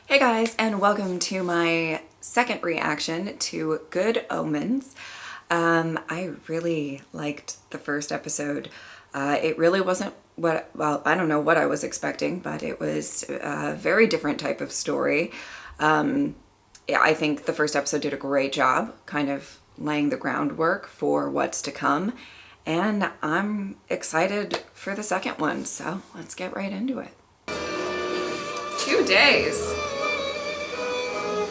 Hey guys, and welcome to my second reaction to Good Omens. I really liked the first episode. It really wasn't I don't know what I was expecting, but it was a very different type of story. I think the first episode did a great job kind of laying the groundwork for what's to come. And I'm excited for the second one, so let's get right into it. 2 days.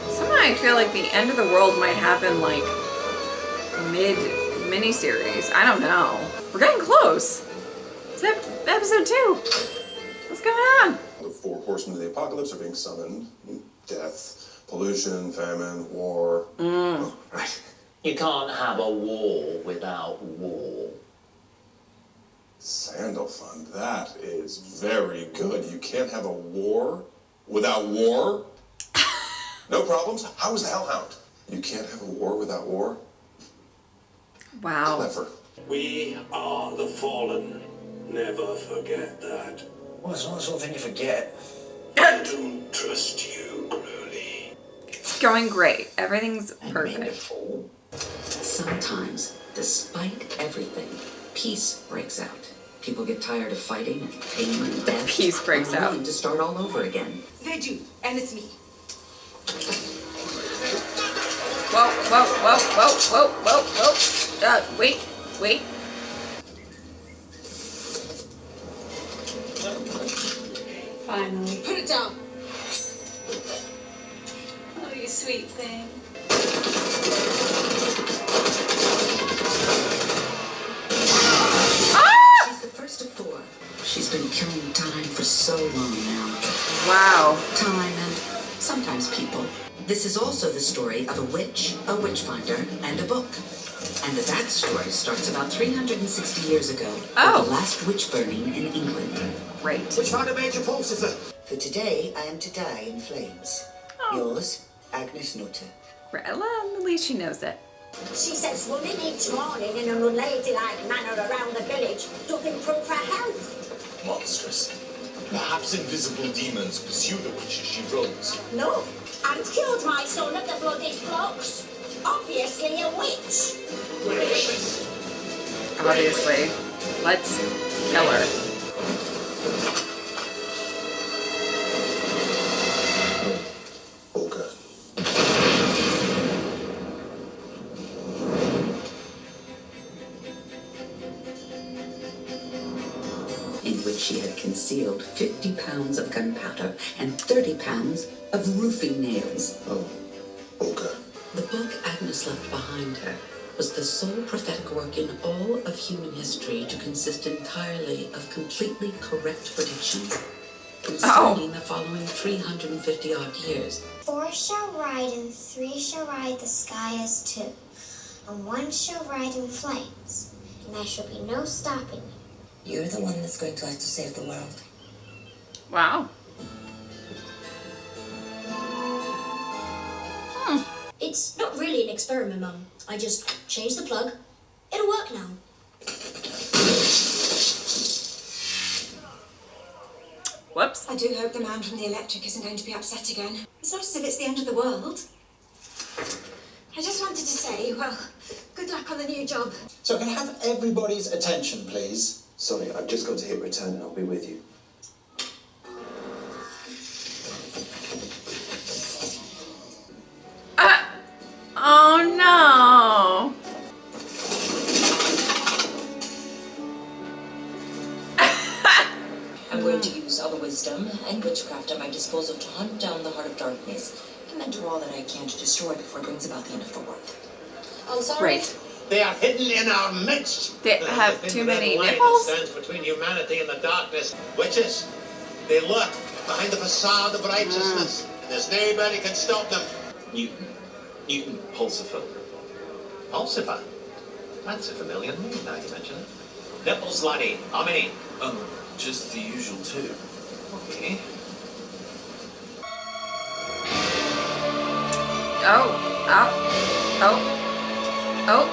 Somehow I feel like the end of the world might happen like mid-miniseries. I don't know. We're getting close. Is that episode 2? What's going on? The 4 horsemen of the apocalypse are being summoned. Death, pollution, famine, war. Oh, right. You can't have a war without war. Sandalfund, that is very good. You can't have a war without war? No problems? How is the Hellhound? You can't have a war without war? Wow. Clever. We are the fallen. Never forget that. Well, it's not the sort of thing you forget. I don't trust you, Crowley. It's going great. Everything's perfect. Wonderful. Sometimes, despite everything, peace breaks out. People get tired of fighting and pain and death. Peace breaks and are out. willing to start all over again. They do, and it's me. Whoa, whoa, whoa, whoa, whoa, whoa, whoa. Wait. Finally. Put it down. Oh, you sweet thing. She's the first of 4. She's been killing time for so long now. Wow. Time and sometimes people. This is also the story of a witch finder, and a book. And that story starts about 360 years ago. Oh. With the last witch burning in England. Great. Witchfinder Major Pulsifer. For today, I am to die in flames. Yours, Agnes Nutter. Well, at least she knows it. She says running each morning in an unladylike manner around the village does improve her health. Monstrous. Perhaps invisible demons pursue the witch as she roams. No, and killed my son at the bloody flux. Obviously a witch. Obviously. Let's kill her. Okay. In which she had concealed 50 pounds of gunpowder and 30 pounds of roofing nails. Oh, okay. The book Agnes left behind her was the sole prophetic work in all of human history to consist entirely of completely correct predictions concerning the following 350-odd years. 4 shall ride, and 3 shall ride the sky as 2, and 1 shall ride in flames, and there shall be no stopping them. You're the one that's going to have to save the world. Wow. It's not really an experiment, Mum. I just changed the plug. It'll work now. Whoops. I do hope the man from the electric isn't going to be upset again. It's not as if it's the end of the world. I just wanted to say, well, good luck on the new job. So can I have everybody's attention, please? Sorry, I've just got to hit return and I'll be with you. Oh no. I'm going to use all the wisdom and witchcraft at my disposal to hunt down the heart of darkness and do all that I can to destroy it before it brings about the end of the world. I'm sorry. Great. They are hidden in our midst. They have too many That line nipples? that stands between humanity and the darkness. Witches, they lurk behind the facade of righteousness, and there's nobody can stop them. Newton Pulsifer. Pulsifer? That's a familiar name now you mention it. Nipples, laddie. How many? Just the usual 2. Okay. Oh.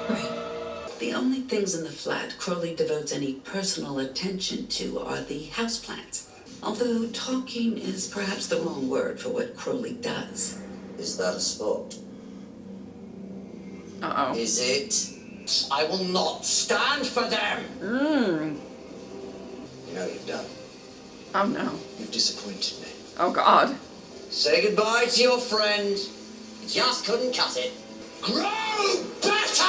Right. The only things in the flat Crowley devotes any personal attention to are the houseplants. Although talking is perhaps the wrong word for what Crowley does. Is that a spot? Uh-oh. Is it? I will not stand for them! You know you've done. Oh no. You've disappointed me. Oh God. Say goodbye to your friend. You just couldn't cut it. Grow better!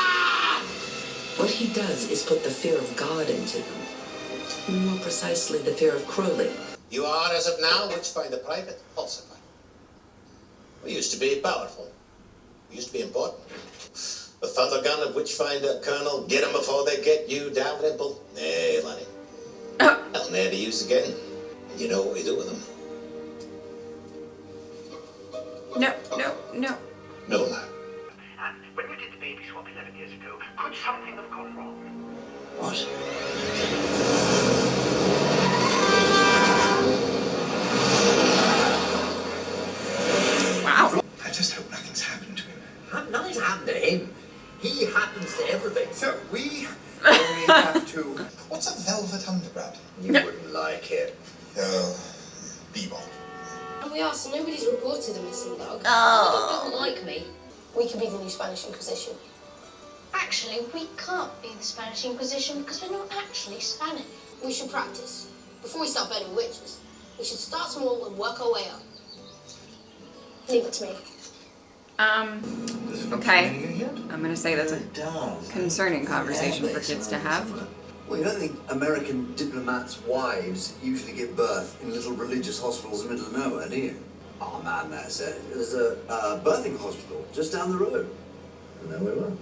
What he does is put the fear of God into them. More precisely, the fear of Crowley. You are, as of now, Witchfinder Private Falsifier. We used to be powerful. We used to be important. The thunder gun of Witchfinder Colonel, get them before they get you, Dalrymple. Nay, Lonnie. They'll never be used again. And you know what we do with them. No, no, no. No lie. And when you did the baby swap 11 years ago, could something have gone wrong? What? Wow. I just hope nothing's happened to him. Nothing's happened to him. He happens to everything. So we only have to... What's a velvet undergrad? You wouldn't like it. Bebop. And we are, so nobody's reported a missing dog. Oh. Don't like me. We could be the new Spanish Inquisition. Actually, we can't be the Spanish Inquisition because we're not actually Spanish. We should practice. Before we start burning witches, we should start small and work our way up. Leave it to me. Okay. I'm gonna say that's a concerning conversation for kids to have. Well, you don't think American diplomats' wives usually give birth in little religious hospitals in the middle of nowhere, do you? Oh man, there's a birthing hospital just down the road. And there we were.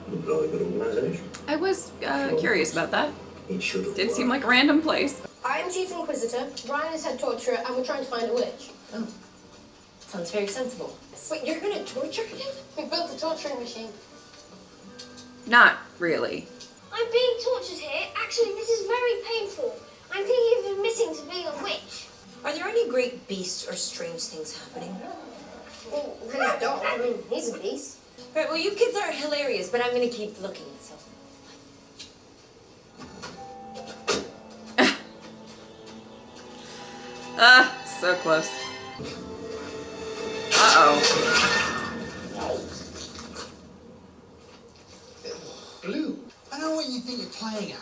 Looked like a good organisation. I was curious about that. It should have Did seem like a random place. I am Chief Inquisitor, Brian is head torturer, and we're trying to find a witch. Oh, sounds very sensible. Wait, you're gonna torture him? We built the torturing machine. Not really. I'm being tortured here. Actually, this is very painful. I'm thinking of admitting to being a witch. Are there any great beasts or strange things happening? Well, his dog, I mean, he's a beast. Right, well, you kids are hilarious, but I'm gonna keep looking, so. So close. Uh-oh. Blue. I don't know what you think you're playing at.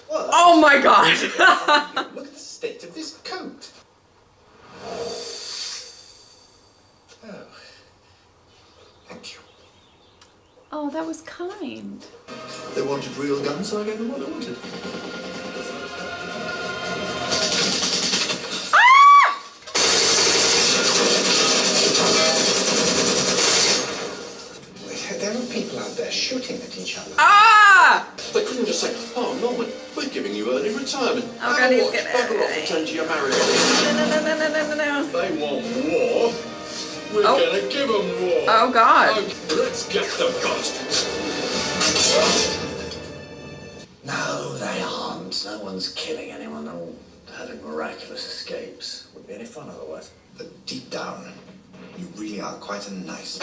What? Oh my God. Look at the state of this coat. Oh. Thank you. Oh, that was kind. They wanted real guns, so I gave them what they wanted. There are people out there shooting at each other. Ah! They couldn't just say, oh, Norman, we're giving you early retirement. Oh God, he's Watch, gonna... bugger off and tend to your marriage. No. They want war. We're gonna give them war. Oh God. Okay, let's get them bastards. No, they aren't. No one's killing anyone. They're all having miraculous escapes. Wouldn't be any fun otherwise. But deep down, you really are quite a nice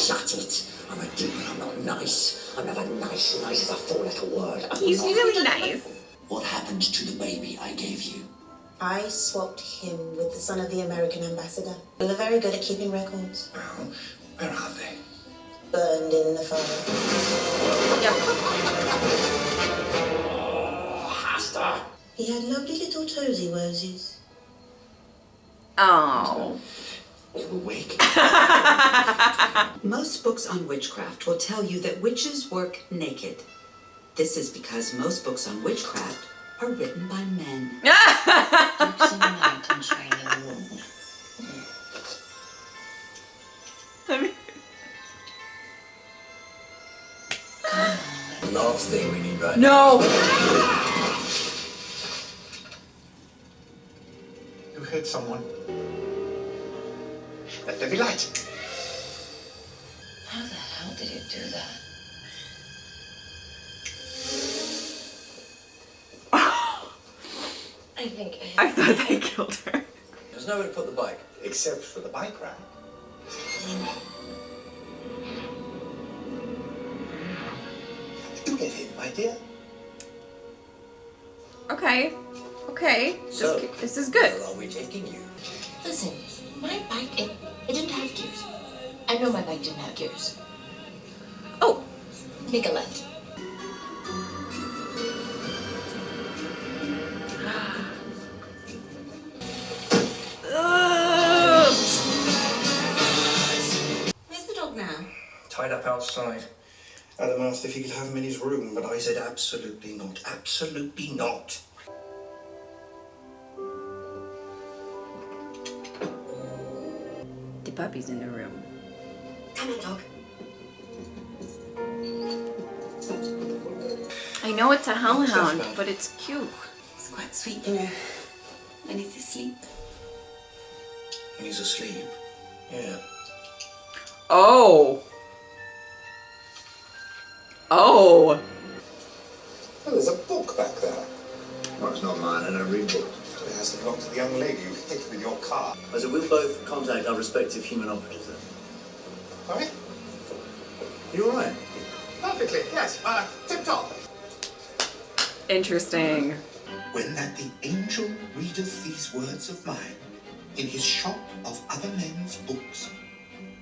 Shut it. I'm a demon, I'm not nice. I'm never nice. Nice is a four-letter word. He's really nice. What happened to the baby I gave you? I swapped him with the son of the American ambassador. They're very good at keeping records. Well, where are they? Burned in the fire. Hasta. He had lovely little toesy woesies. Oh. Awake. Most books on witchcraft will tell you that witches work naked. This is because most books on witchcraft are written by men. Dukes in the night and shining wood. Last thing we need right now. No. You hit someone. Let there be light. How the hell did it do that? I think I thought they killed her. There's nowhere to put the bike. Except for the bike rack. Do get in, my dear. Okay. Okay. So, this is good. Where are we taking you? Listen, my bike, it didn't have gears. I know my bike didn't have gears. Oh. Make a left. Where's the dog now? Tied up outside. Adam asked if he could have him in his room, but I said absolutely not. Absolutely not. The puppy's in the room. Come on, dog. I know it's a hellhound, but it's cute. It's quite sweet, you know, when he's asleep. When he's asleep. Yeah. Oh. Oh. Oh, there's a book back there. Well, it's not mine, I don't read books. It has to belong to the young lady you hit with your car. So we'll both contact our respective human operatives then. Sorry? You alright? Perfectly, yes. Tip-top. Interesting. When that the angel readeth these words of mine in his shop of other men's books,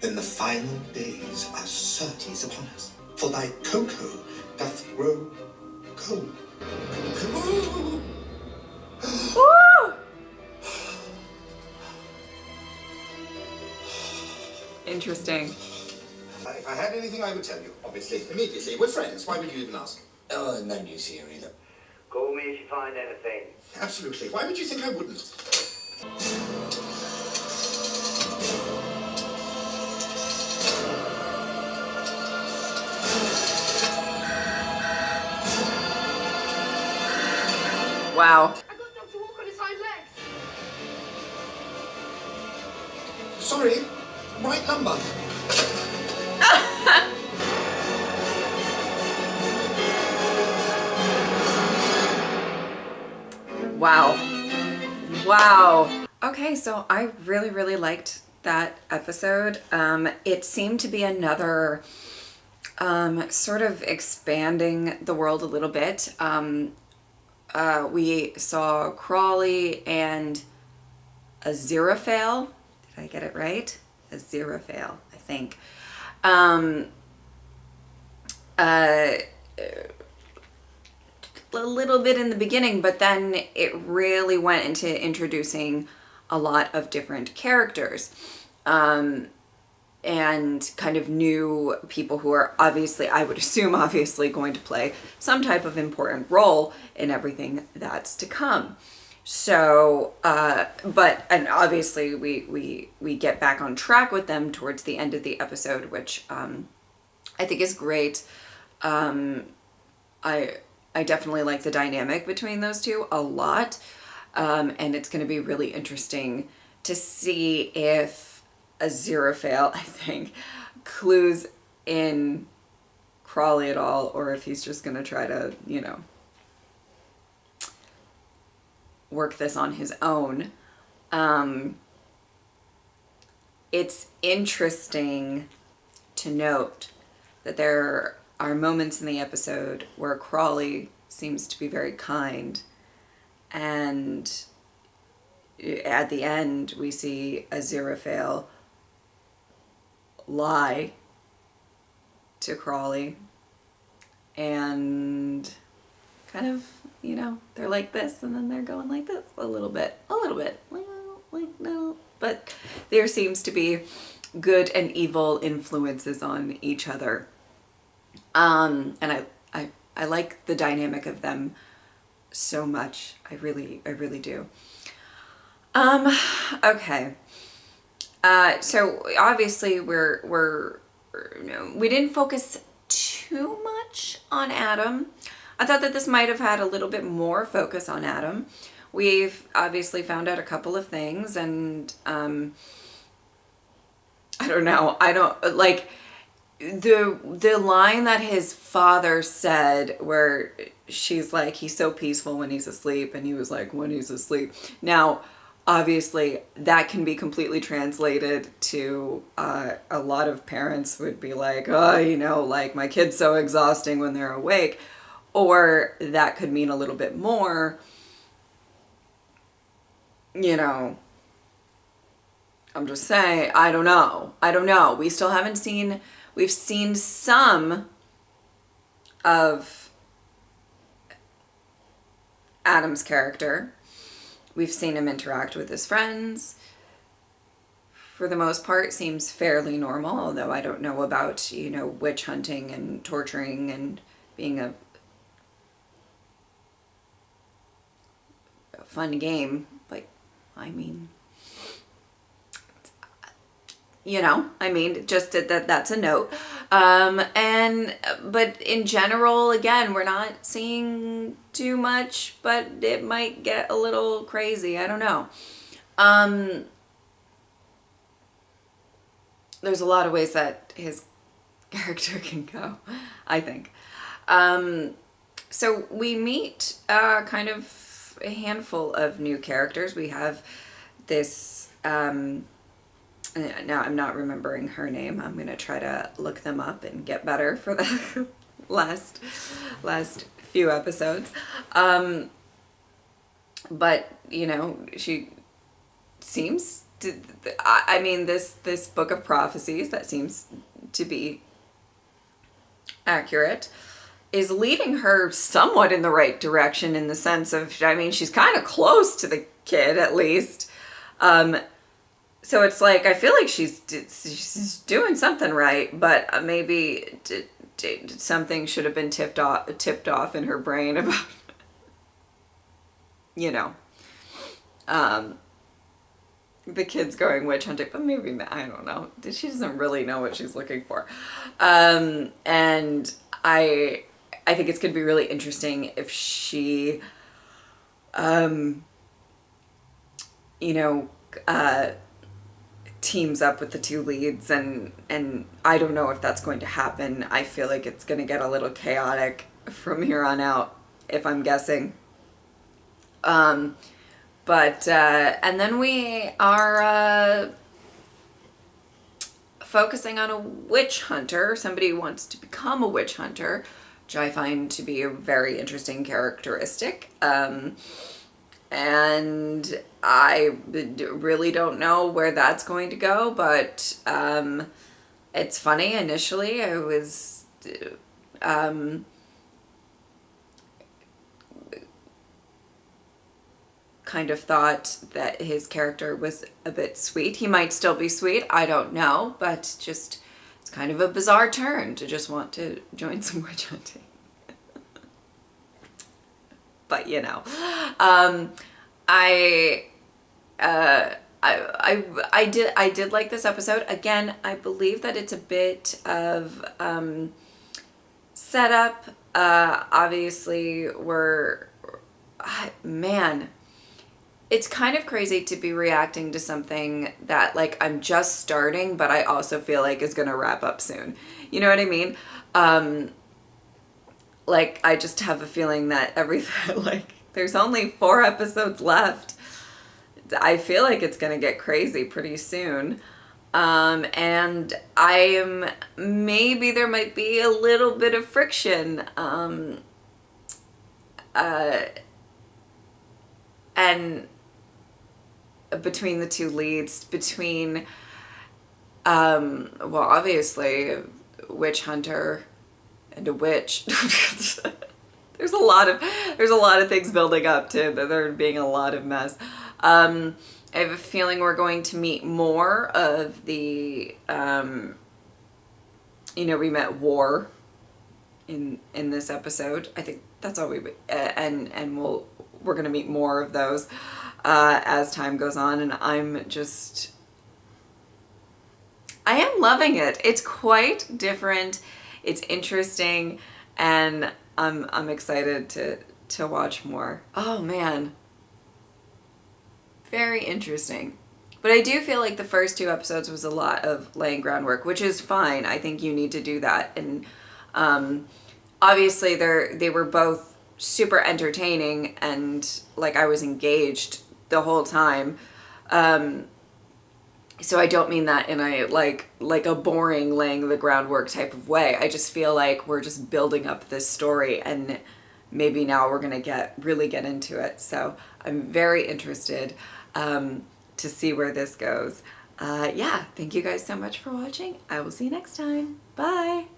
then the final days are certes upon us. For thy cocoa doth grow cold. Woo! Interesting. If I had anything, I would tell you, obviously, immediately. We're friends. Why would you even ask? Oh, no news here either. Call me if you find anything. Absolutely. Why would you think I wouldn't? Wow. I got Dr. Walk on his hind legs. Sorry, right number. Wow. Wow. Okay, so I really, really liked that episode. It seemed to be another sort of expanding the world a little bit. We saw Crawley and Aziraphale. Did I get it right? Aziraphale, I think. A little bit in the beginning, but then it really went into introducing a lot of different characters. And kind of new people who are obviously, I would assume, obviously going to play some type of important role in everything that's to come. So, and obviously we get back on track with them towards the end of the episode, which I think is great. I definitely like the dynamic between those two a lot. And it's going to be really interesting to see if Aziraphale, I think, clues in Crawley at all, or if he's just going to try to, you know, work this on his own. It's interesting to note that there are moments in the episode where Crawley seems to be very kind, and at the end we see Aziraphale lie to Crawley, and kind of, you know, they're like this and then they're going like this a little bit, like no, but there seems to be good and evil influences on each other. And I like the dynamic of them so much. I really do. Okay. So obviously we didn't focus too much on Adam. I thought that this might have had a little bit more focus on Adam. We've obviously found out a couple of things, and I don't know. I don't like the line that his father said where she's like, he's so peaceful when he's asleep, and he was like, when he's asleep. Now, obviously, that can be completely translated to a lot of parents would be like, oh, you know, like my kid's so exhausting when they're awake. Or that could mean a little bit more, you know, I'm just saying, I don't know. We still haven't seen, we've seen some of Adam's character. We've seen him interact with his friends. For the most part, seems fairly normal, although I don't know about, you know, witch hunting and torturing and being a fun game. But, I mean, you know, I mean, just that's a note. But in general, again, we're not seeing too much, but it might get a little crazy. I don't know. There's a lot of ways that his character can go, I think. So we meet kind of a handful of new characters. We have this, now I'm not remembering her name. I'm going to try to look them up and get better for the last few episodes. But, you know, she seems to, I mean, this book of prophecies that seems to be accurate is leading her somewhat in the right direction, in the sense of, I mean, she's kind of close to the kid at least. So it's like, I feel like she's doing something right, but maybe something should have been tipped off in her brain about, you know, the kids going witch hunting, but maybe, I don't know. She doesn't really know what she's looking for. And I think it's going to be really interesting if she, you know, teams up with the two leads, and I don't know if that's going to happen. I feel like it's going to get a little chaotic from here on out, if I'm guessing. But and then we are focusing on a witch hunter, somebody who wants to become a witch hunter, which I find to be a very interesting characteristic. And I really don't know where that's going to go, but it's funny. Initially, I was kind of thought that his character was a bit sweet. He might still be sweet, I don't know, but just, it's kind of a bizarre turn to just want to join some witch hunting. But, you know, I did like this episode. Again, I believe that it's a bit of setup. Obviously, man, it's kind of crazy to be reacting to something that, like, I'm just starting, but I also feel like is going to wrap up soon. You know what I mean? Like, I just have a feeling that everything, like, there's only 4 episodes left. I feel like it's going to get crazy pretty soon. And maybe there might be a little bit of friction. And between the two leads, between, well, obviously, a witch hunter and a witch. There's a lot of things building up to there being a lot of mess. I have a feeling we're going to meet more of the, you know, we met War in this episode. I think that's all and we're going to meet more of those as time goes on, and I am loving it. It's quite different. It's interesting, and I'm excited to watch more. Oh man. Very interesting. But I do feel like the first 2 episodes was a lot of laying groundwork, which is fine. I think you need to do that. And obviously they were both super entertaining, and like I was engaged the whole time. So I don't mean that in a like a boring laying the groundwork type of way. I just feel like we're just building up this story, and maybe now we're gonna really get into it. So I'm very interested. to see where this goes. Yeah, thank you guys so much for watching. I will see you next time. Bye.